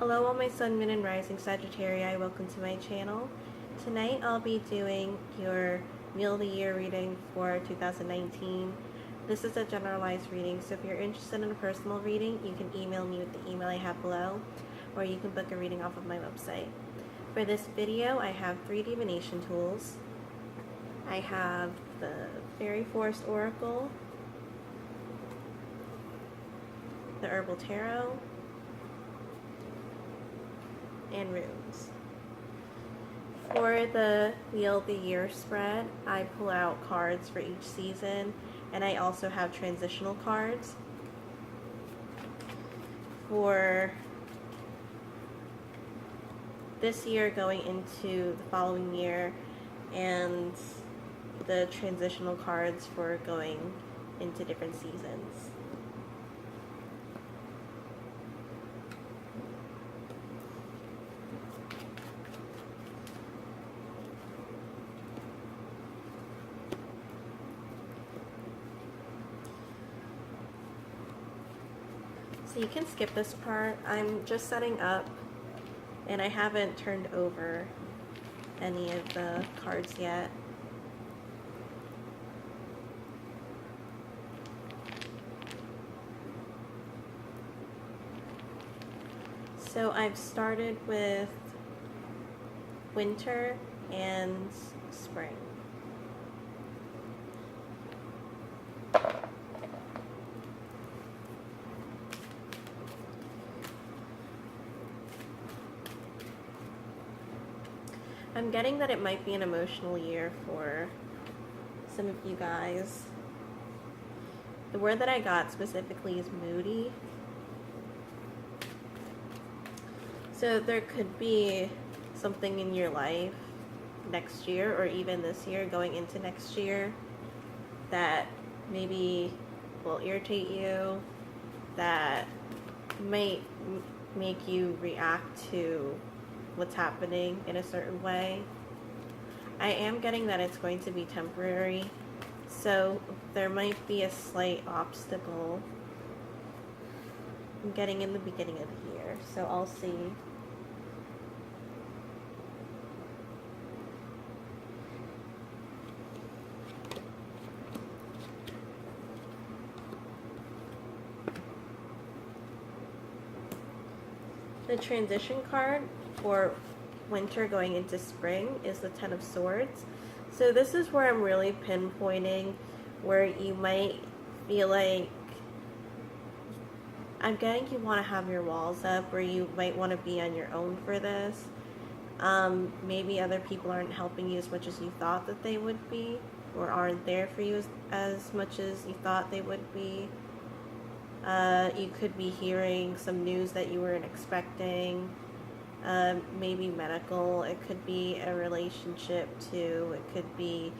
Hello all my Sun, Moon, and Rising Sagittarius, welcome to my channel. Tonight I'll be doing your Wheel of the Year reading for 2019. This is a generalized reading, so if you're interested in a personal reading, you can email me with the email I have below, or you can book a reading off of my website. For this video, I have 3 divination tools. I have the Fairy Forest Oracle, the Herbal Tarot, and runes. For the Wheel of the Year spread, I pull out cards for each season, and I also have transitional cards. For this year going into the following year, and the transitional cards for going into different seasons. So you can skip this part. I'm just setting up, and I haven't turned over any of the cards yet. So I've started with winter and spring. I'm getting that it might be an emotional year for some of you guys. The word that I got specifically is moody. So there could be something in your life next year, or even this year going into next year, that maybe will irritate you, that might make you react to what's happening in a certain way. I am getting that it's going to be temporary, so there might be a slight obstacle I'm getting in the beginning of the year, so I'll see. The transition card for winter going into spring is the Ten of Swords. So this is where I'm really pinpointing where you might feel like, I'm getting you want to have your walls up, where you might want to be on your own for this. Maybe other people aren't helping you as much as you thought that they would be, or aren't there for you as much as you thought they would be. You could be hearing some news that you weren't expecting. Maybe medical, it could be a relationship too, it could be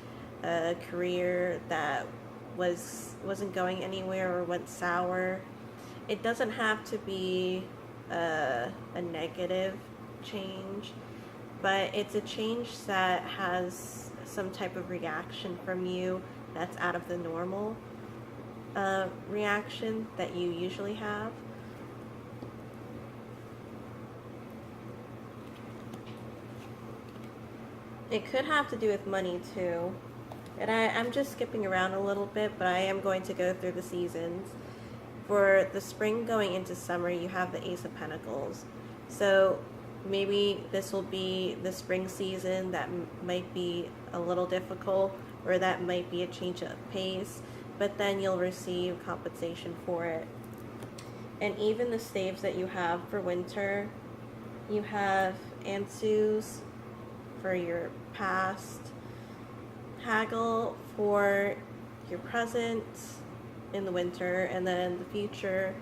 a career that wasn't going anywhere or went sour. It doesn't have to be a negative change, but it's a change that has some type of reaction from you that's out of the normal reaction that you usually have. It could have to do with money too. And I'm just skipping around a little bit, but I am going to go through the seasons. For the spring going into summer, you have the Ace of Pentacles. So maybe this will be the spring season that might be a little difficult, or that might be a change of pace, but then you'll receive compensation for it. And even the staves that you have for winter, you have Ansus for your past, haggle for your present in the winter, and then the future,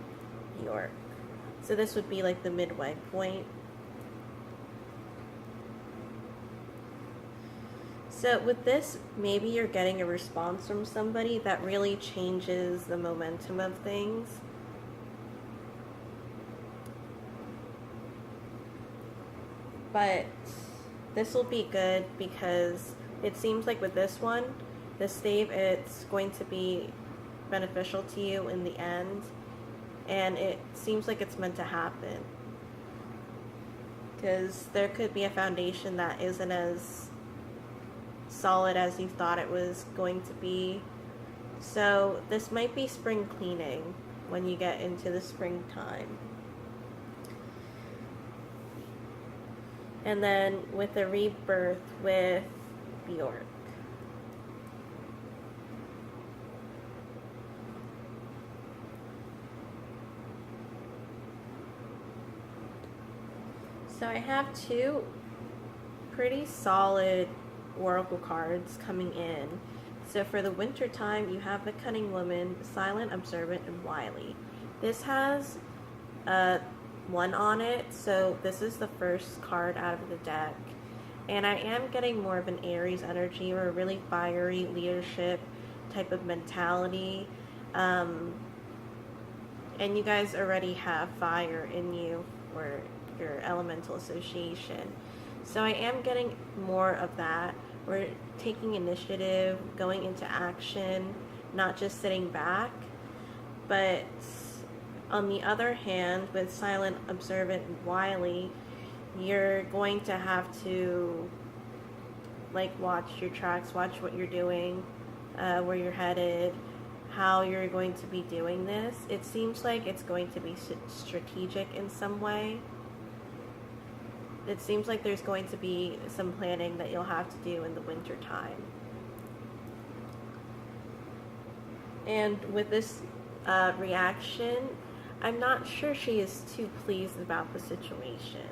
York. So this would be like the midway point. So with this, maybe you're getting a response from somebody that really changes the momentum of things. But this will be good because it seems like with this one, the stave, it's going to be beneficial to you in the end, and it seems like it's meant to happen. because there could be a foundation that isn't as solid as you thought it was going to be. So this might be spring cleaning when you get into the springtime. And then with the rebirth with Bjork. So I have two pretty solid oracle cards coming in. So for the winter time, you have the Cunning Woman, Silent, Observant, and Wily. This has 1 on it, so this is the first card out of the deck. And I am getting more of an Aries energy or a really fiery leadership type of mentality. And you guys already have fire in you or your elemental association. So I am getting more of that. We're taking initiative, going into action, not just sitting back. But on the other hand, with Silent, Observant, and Wily, you're going to have to watch your tracks, watch what you're doing, where you're headed, how you're going to be doing this. It seems like it's going to be strategic in some way. It seems like there's going to be some planning that you'll have to do in the winter time. And with this reaction, I'm not sure she is too pleased about the situation.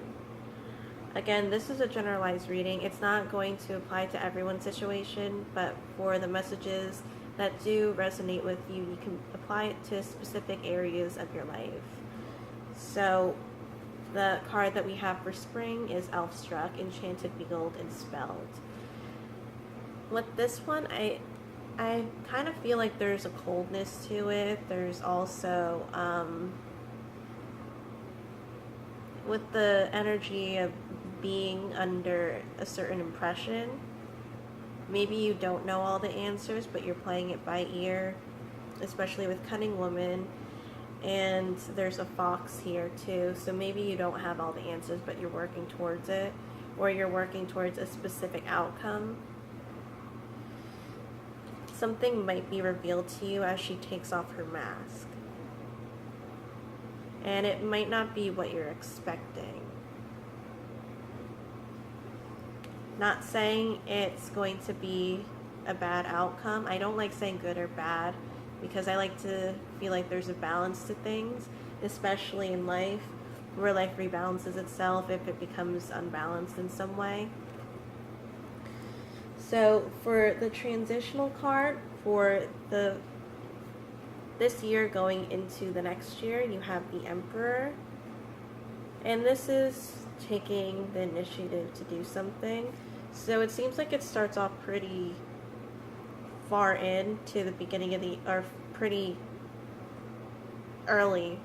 Again, this is a generalized reading. It's not going to apply to everyone's situation, but for the messages that do resonate with you, you can apply it to specific areas of your life. So the card that we have for spring is Elf-Struck, Enchanted, Beguiled, and Spelled. With this one, I kind of feel like there's a coldness to it. There's also, with the energy of being under a certain impression, maybe you don't know all the answers, but you're playing it by ear, especially with Cunning Woman. And there's a fox here too, so maybe you don't have all the answers, but you're working towards it, or you're working towards a specific outcome. Something might be revealed to you as she takes off her mask, and it might not be what you're expecting. Not saying it's going to be a bad outcome. I don't like saying good or bad, because I like to feel like there's a balance to things, especially in life, where life rebalances itself if it becomes unbalanced in some way. So for the transitional card for this year going into the next year, you have the Emperor. And this is taking the initiative to do something. So it seems like it starts off pretty far into the beginning of or pretty early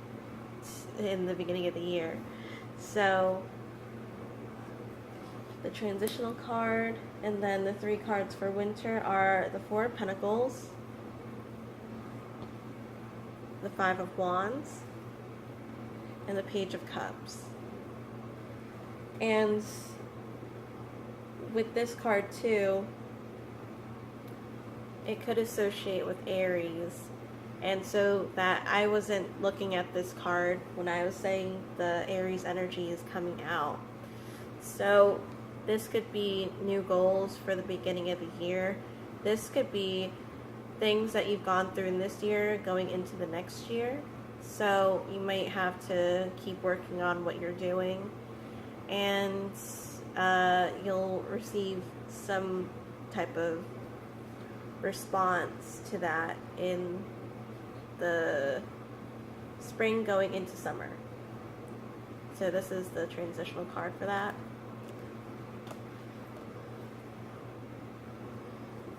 in the beginning of the year. So the transitional card, and then the 3 cards for winter are the 4 of Pentacles, the 5 of Wands, and the Page of Cups. And with this card too, it could associate with Aries. And so that I wasn't looking at this card when I was saying the Aries energy is coming out. So this could be new goals for the beginning of the year. This could be things that you've gone through in this year going into the next year. So you might have to keep working on what you're doing, and you'll receive some type of response to that in the spring going into summer. So this is the transitional card for that.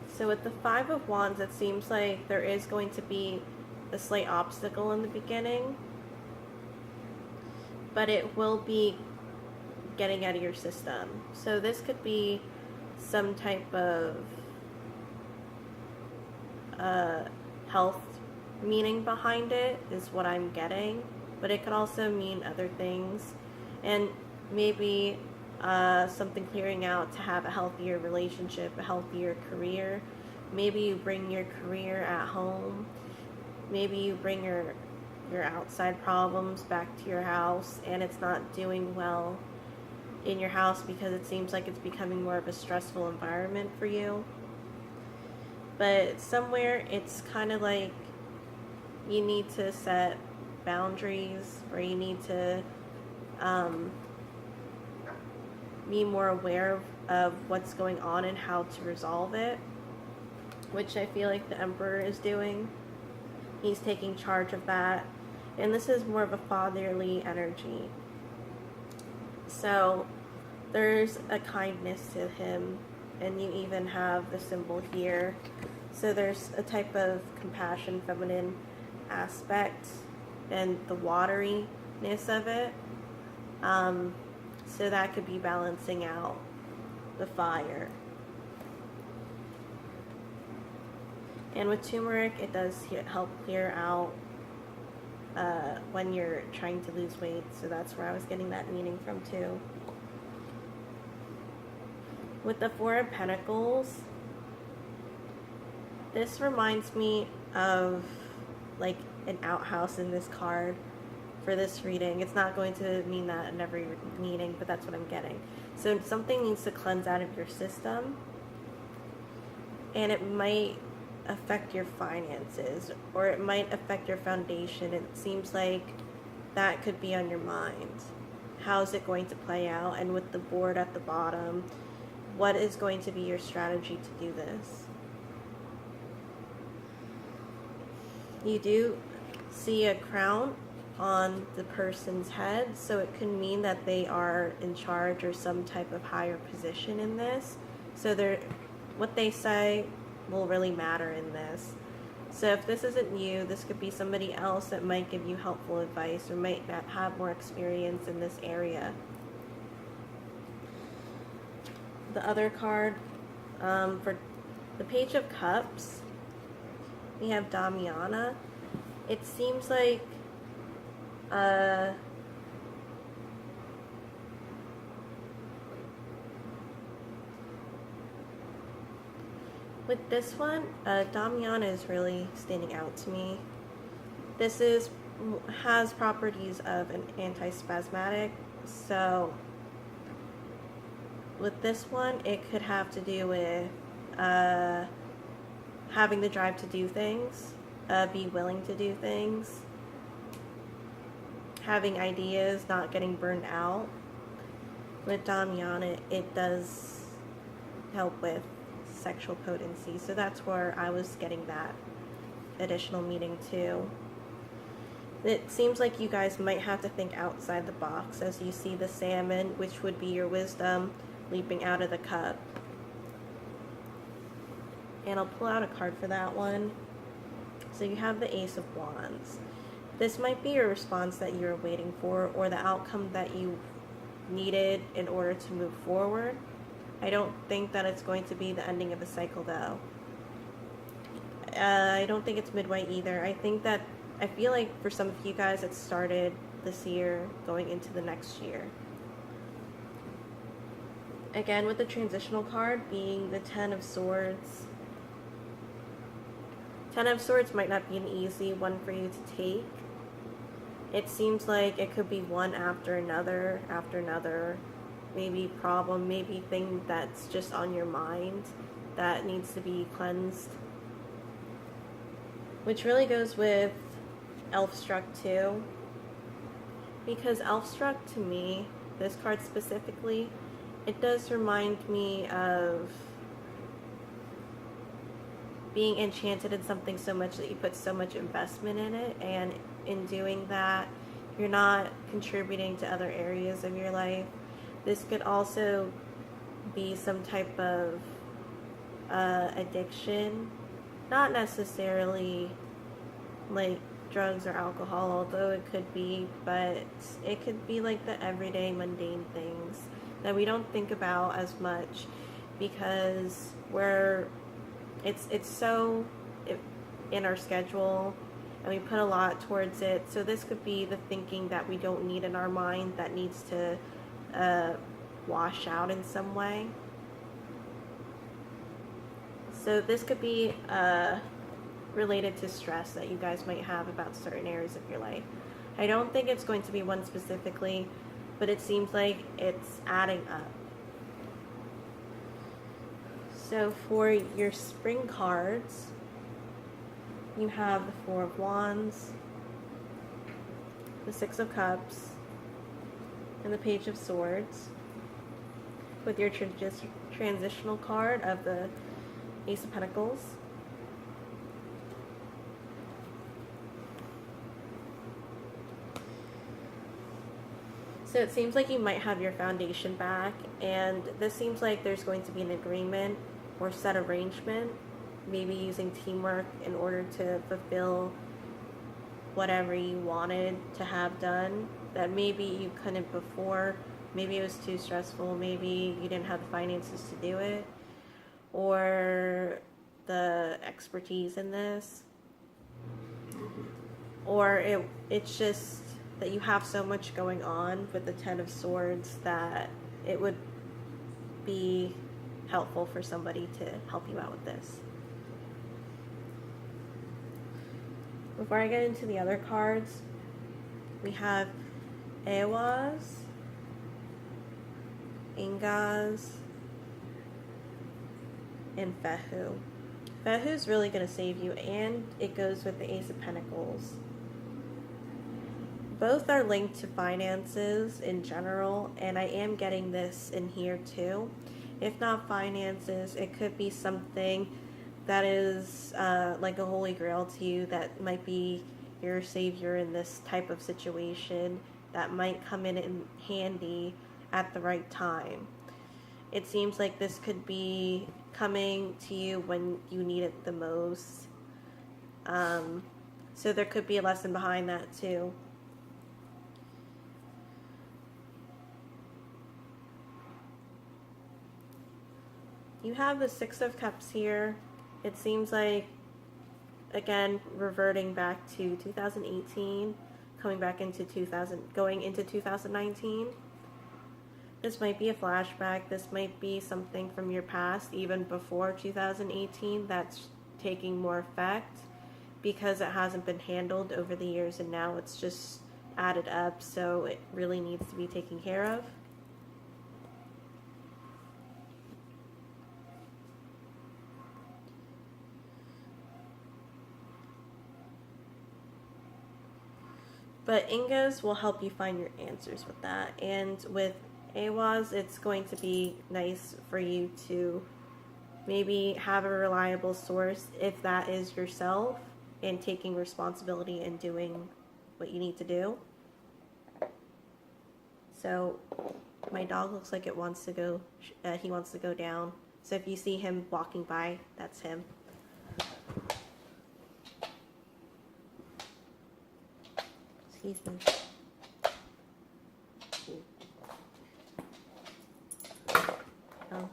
So with the 5 of Wands, it seems like there is going to be a slight obstacle in the beginning, but it will be getting out of your system. So this could be some type of health meaning behind it, is what I'm getting, but it could also mean other things. And maybe something clearing out to have a healthier relationship, a healthier career. Maybe you bring your career at home. Maybe you bring your outside problems back to your house, and it's not doing well in your house because it seems like it's becoming more of a stressful environment for you. But somewhere it's kind of like you need to set boundaries, or you need to be more aware of what's going on and how to resolve it, which I feel like the Emperor is doing. He's taking charge of that, and this is more of a fatherly energy. So there's a kindness to him, and you even have the symbol here. So there's a type of compassion, feminine aspect, and the wateriness of it. So that could be balancing out the fire. And with turmeric, it does help clear out when you're trying to lose weight. So that's where I was getting that meaning from too. With the Four of Pentacles, this reminds me of like an outhouse in this card for this reading. It's not going to mean that in every meaning, but that's what I'm getting. So something needs to cleanse out of your system, and it might affect your finances, or it might affect your foundation. It seems like that could be on your mind. How's it going to play out? And with the board at the bottom, what is going to be your strategy to do this? You do see a crown on the person's head, so it could mean that they are in charge or some type of higher position in this. So what they say will really matter in this. So if this isn't you, this could be somebody else that might give you helpful advice or might not have more experience in this area. The other card, for the Page of Cups, we have Damiana. It seems like with this one, Damiana is really standing out to me. This has properties of an antispasmodic, so with this one, it could have to do with having the drive to do things, be willing to do things, having ideas, not getting burned out. With Damiana, it does help with sexual potency, so that's where I was getting that additional meaning too. It seems like you guys might have to think outside the box as you see the salmon, which would be your wisdom, leaping out of the cup. And I'll pull out a card for that one. So you have the Ace of Wands. This might be your response that you're waiting for, or the outcome that you needed in order to move forward. I don't think that it's going to be the ending of a cycle though. I don't think it's midway either. I feel like for some of you guys it started this year going into the next year. Again, with the transitional card being the Ten of Swords. Ten of Swords might not be an easy one for you to take. It seems like it could be one after another, maybe problem, maybe thing that's just on your mind that needs to be cleansed. Which really goes with Elf-Struck too. Because Elf-Struck to me, this card specifically, it does remind me of being enchanted in something so much that you put so much investment in it, and in doing that, you're not contributing to other areas of your life. This could also be some type of addiction, not necessarily like drugs or alcohol, although it could be, but it could be like the everyday mundane things that we don't think about as much because it's so in our schedule and we put a lot towards it. So this could be the thinking that we don't need in our mind that needs to wash out in some way. So this could be related to stress that you guys might have about certain areas of your life. I don't think it's going to be one specifically, but it seems like it's adding up. So for your spring cards, you have the Four of Wands, the Six of Cups, and the Page of Swords, with your transitional card of the Ace of Pentacles. So it seems like you might have your foundation back, and this seems like there's going to be an agreement or set arrangement, maybe using teamwork in order to fulfill whatever you wanted to have done that maybe you couldn't before. Maybe it was too stressful, maybe you didn't have the finances to do it, or the expertise in this, or it's just that you have so much going on with the Ten of Swords that it would be helpful for somebody to help you out with this. Before I get into the other cards, we have Ehwaz, Ingaz, and Fehu. Fehu's really going to save you, and it goes with the Ace of Pentacles. Both are linked to finances in general, and I am getting this in here too. If not finances, it could be something that is like a holy grail to you that might be your savior in this type of situation that might come in handy at the right time. It seems like this could be coming to you when you need it the most. So there could be a lesson behind that too. You have the Six of Cups here. It seems like, again, reverting back to 2018, coming back into going into 2019. This might be a flashback. This might be something from your past, even before 2018, that's taking more effect because it hasn't been handled over the years, and now it's just added up, so it really needs to be taken care of. But Ingaz will help you find your answers with that. And with Ehwaz, it's going to be nice for you to maybe have a reliable source, if that is yourself, and taking responsibility and doing what you need to do. So my dog looks like it wants to go, he wants to go down. So if you see him walking by, that's him. Excuse me. Oh.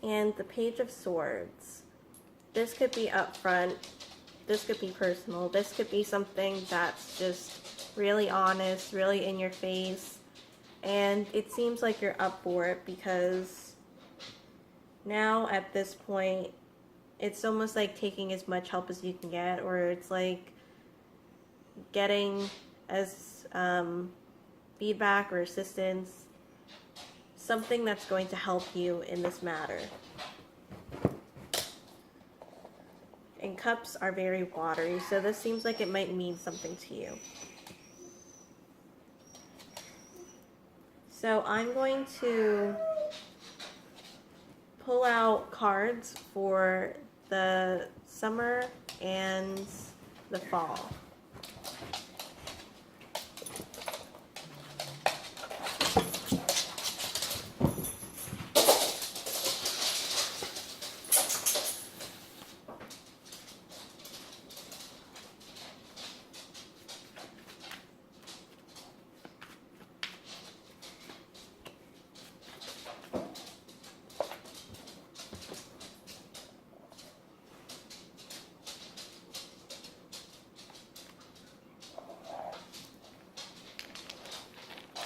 And the Page of Swords. This could be upfront. This could be personal. This could be something that's just really honest, really in your face. And it seems like you're up for it because now at this point, it's almost like taking as much help as you can get, or it's like getting as feedback or assistance, something that's going to help you in this matter. And cups are very watery, so this seems like it might mean something to you. So I'm going to pull out cards for the summer and the fall.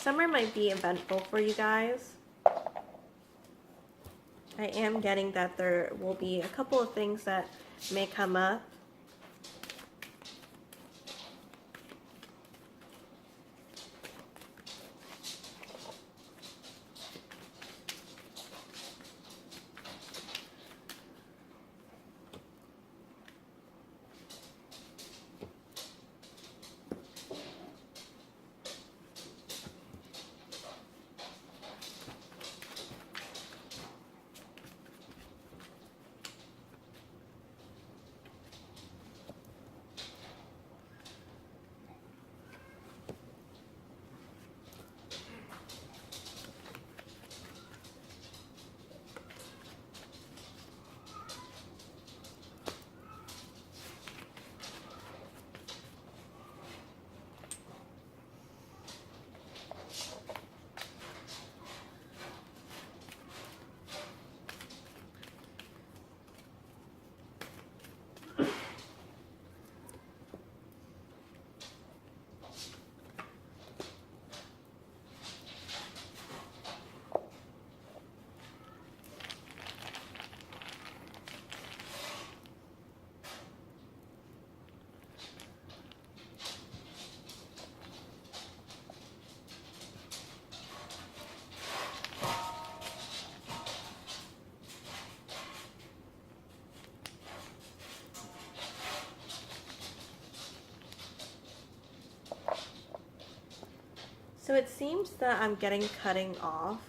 Summer might be eventful for you guys. I am getting that there will be a couple of things that may come up. So it seems that I'm getting cutting off.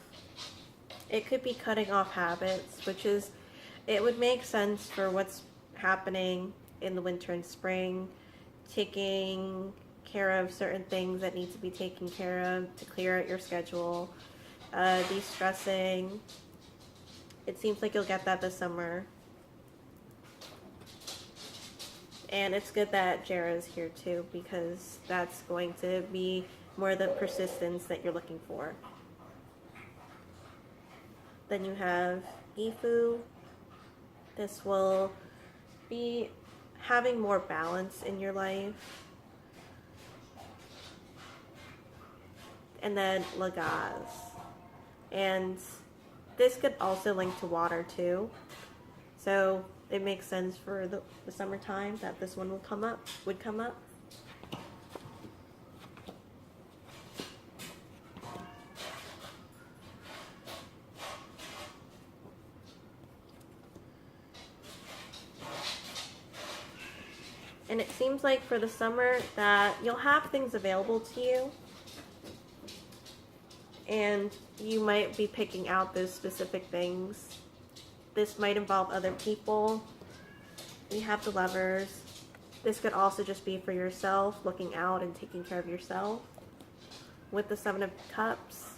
It could be cutting off habits, which is, it would make sense for what's happening in the winter and spring, taking care of certain things that need to be taken care of to clear out your schedule, de-stressing. It seems like you'll get that this summer. And it's good that Jera's here too, because that's going to be more the persistence that you're looking for. Then you have Ifu. This will be having more balance in your life. And then Lagaz. And this could also link to water too. So it makes sense for the summertime that this one would come up. And it seems like for the summer that you'll have things available to you, and you might be picking out those specific things. This might involve other people. We have the Lovers. This could also just be for yourself, looking out and taking care of yourself. With the Seven of Cups.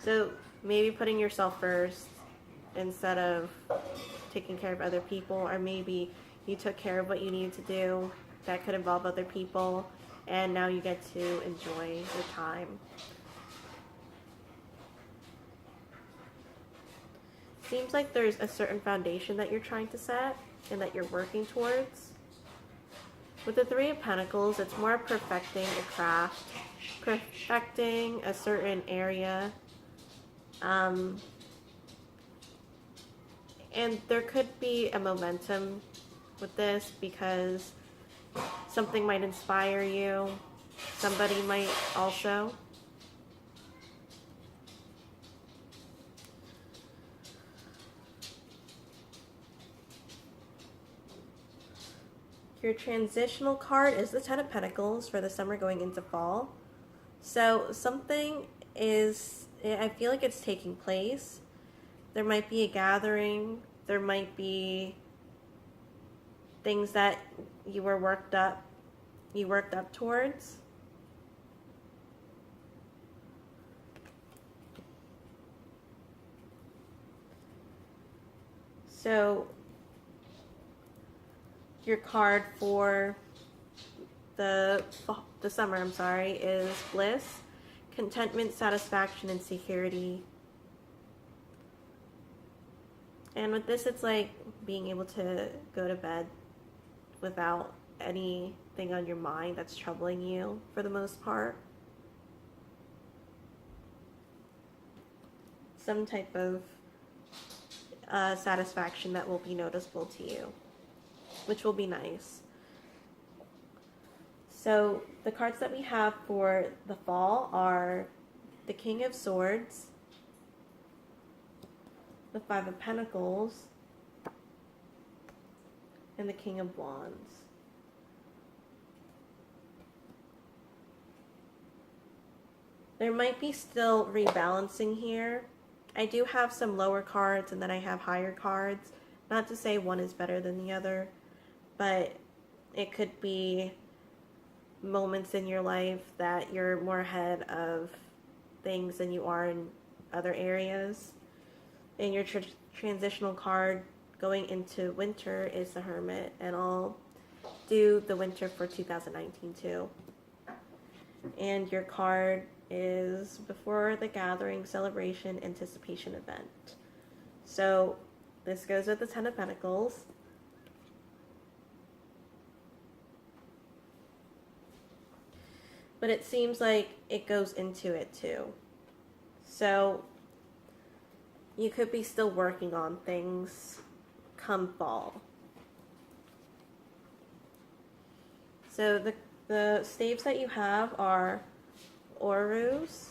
So maybe putting yourself first instead of taking care of other people, or maybe you took care of what you needed to do that could involve other people, and now you get to enjoy your time. Seems like there's a certain foundation that you're trying to set and that you're working towards. With the Three of Pentacles, it's more perfecting a craft, perfecting a certain area. And there could be a momentum with this because something might inspire you. Somebody might also. Your transitional card is the Ten of Pentacles for the summer going into fall. So something is, I feel like it's taking place. There might be a gathering. There might be things that you worked up towards. So your card for the summer, is bliss, contentment, satisfaction, and security. And with this, it's like being able to go to bed without anything on your mind that's troubling you for the most part. Some type of satisfaction that will be noticeable to you, which will be nice. So the cards that we have for the fall are the King of Swords, the Five of Pentacles, and the King of Wands. There might be still rebalancing here. I do have some lower cards and then I have higher cards. Not to say one is better than the other, but it could be moments in your life that you're more ahead of things than you are in other areas. And your transitional card going into winter is the Hermit, and I'll do the winter for 2019 too. And your card is before the gathering, celebration, anticipation event. So this goes with the Ten of Pentacles. But it seems like it goes into it too. So you could be still working on things come fall. So the staves that you have are Orus,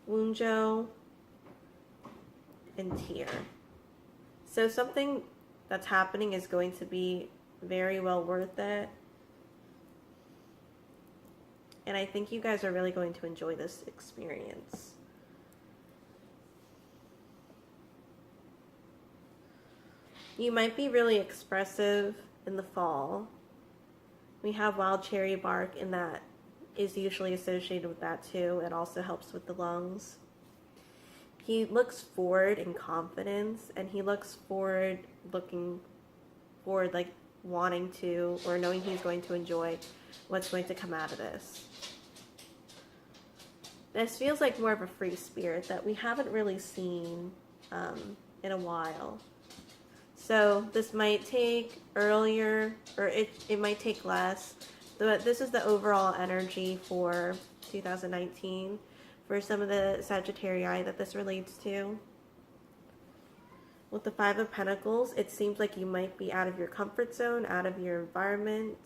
Wunjo, and Tyr. So something that's happening is going to be very well worth it. And I think you guys are really going to enjoy this experience. You might be really expressive in the fall. We have wild cherry bark, and that is usually associated with that too. It also helps with the lungs. He looks forward in confidence, and he looks forward, looking forward, like wanting to, or knowing he's going to enjoy what's going to come out of this. This feels like more of a free spirit that we haven't really seen in a while. So this might take earlier, or it might take less. But this is the overall energy for 2019 for some of the Sagittarii that this relates to. With the Five of Pentacles, it seems like you might be out of your comfort zone, out of your environment.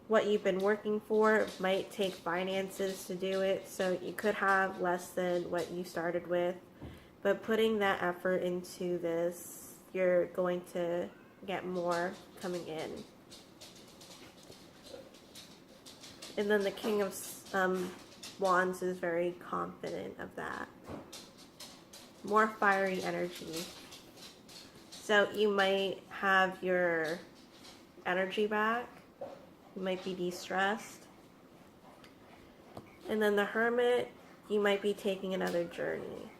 What you've been working for might take finances to do it, so you could have less than what you started with. But putting that effort into this, you're going to get more coming in. And then the King of Wands is very confident of that. More fiery energy. So you might have your energy back. You might be de-stressed. And then the Hermit, you might be taking another journey.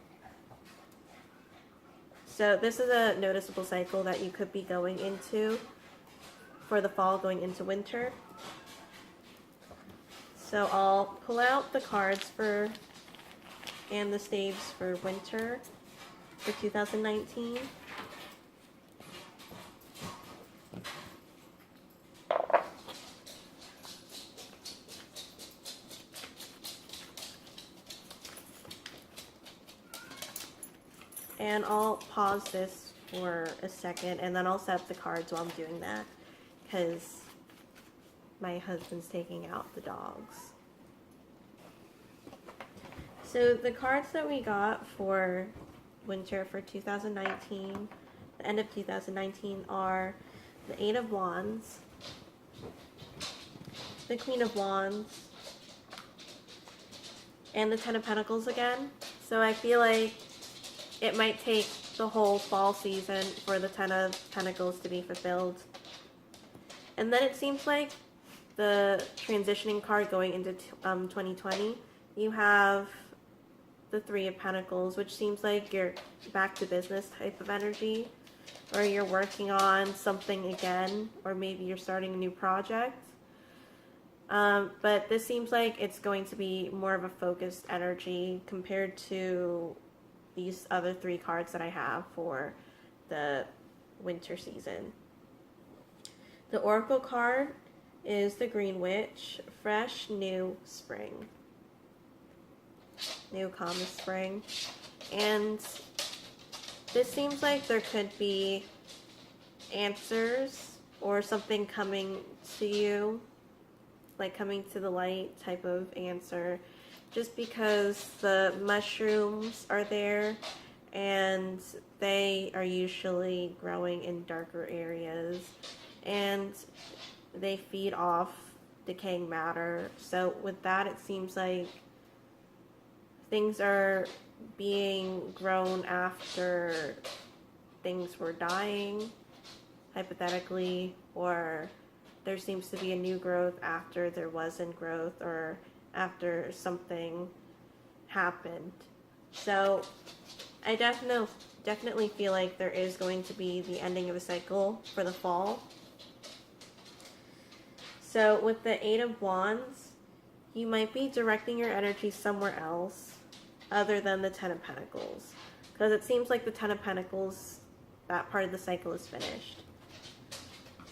So this is a noticeable cycle that you could be going into for the fall, going into winter. So I'll pull out the cards for and the staves for winter for 2019. And I'll pause this for a second, and then I'll set up the cards while I'm doing that, because my husband's taking out the dogs. So the cards that we got for winter for 2019, the end of 2019, are the Eight of Wands, the Queen of Wands, and the Ten of Pentacles again. So I feel like it might take the whole fall season for the Ten of Pentacles to be fulfilled. And then it seems like the transitioning card going into 2020, you have the Three of Pentacles, which seems like you're back to business type of energy, or you're working on something again, or maybe you're starting a new project. But this seems like it's going to be more of a focused energy compared to these other three cards that I have for the winter season. The Oracle card is the Green Witch, fresh, new spring. New calm spring. And this seems like there could be answers or something coming to you, like coming to the light type of answer, just because the mushrooms are there and they are usually growing in darker areas and they feed off decaying matter. So with that, it seems like things are being grown after things were dying, hypothetically, or there seems to be a new growth after there wasn't growth, or after something happened. So I definitely feel like there is going to be the ending of a cycle for the fall. So with the Eight of Wands, you might be directing your energy somewhere else other than the Ten of Pentacles, because it seems like the Ten of Pentacles, that part of the cycle is finished.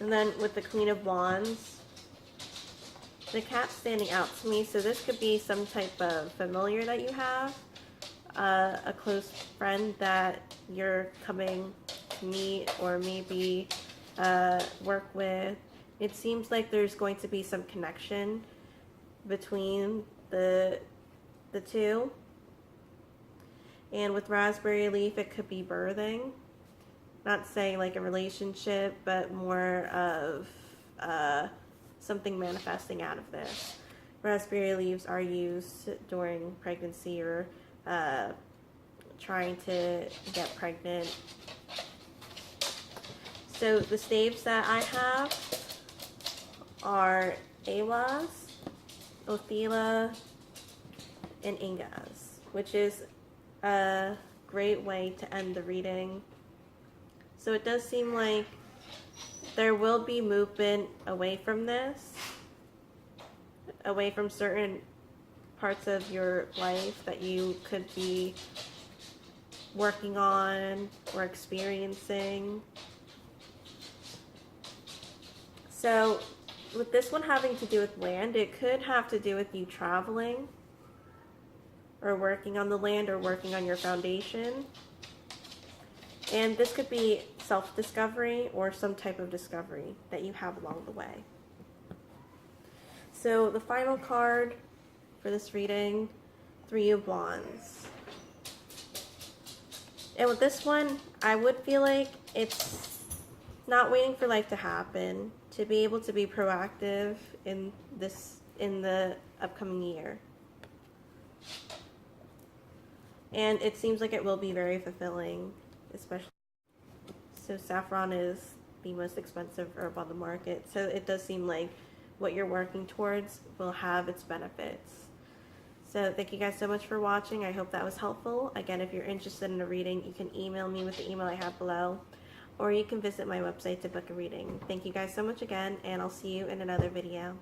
And then with the Queen of Wands, the cat's standing out to me, so this could be some type of familiar that you have, a close friend that you're coming to meet or maybe work with. It seems like there's going to be some connection between the two. And with Raspberry Leaf, it could be birthing. Not saying like a relationship, but more of something manifesting out of this. Raspberry leaves are used during pregnancy or trying to get pregnant. So the staves that I have are Awas, Othila, and Ingas, which is a great way to end the reading. So it does seem like there will be movement away from this, away from certain parts of your life that you could be working on or experiencing. So with this one having to do with land, it could have to do with you traveling or working on the land or working on your foundation. And this could be self-discovery or some type of discovery that you have along the way. So the final card for this reading, Three of Wands. And with this one, I would feel like it's not waiting for life to happen, to be able to be proactive in the upcoming year. And it seems like it will be very fulfilling, especially. So saffron is the most expensive herb on the market, so it does seem like what you're working towards will have its benefits. So thank you guys so much for watching. I hope that was helpful. Again, if you're interested in a reading, you can email me with the email I have below, or you can visit my website to book a reading. Thank you guys so much again, and I'll see you in another video.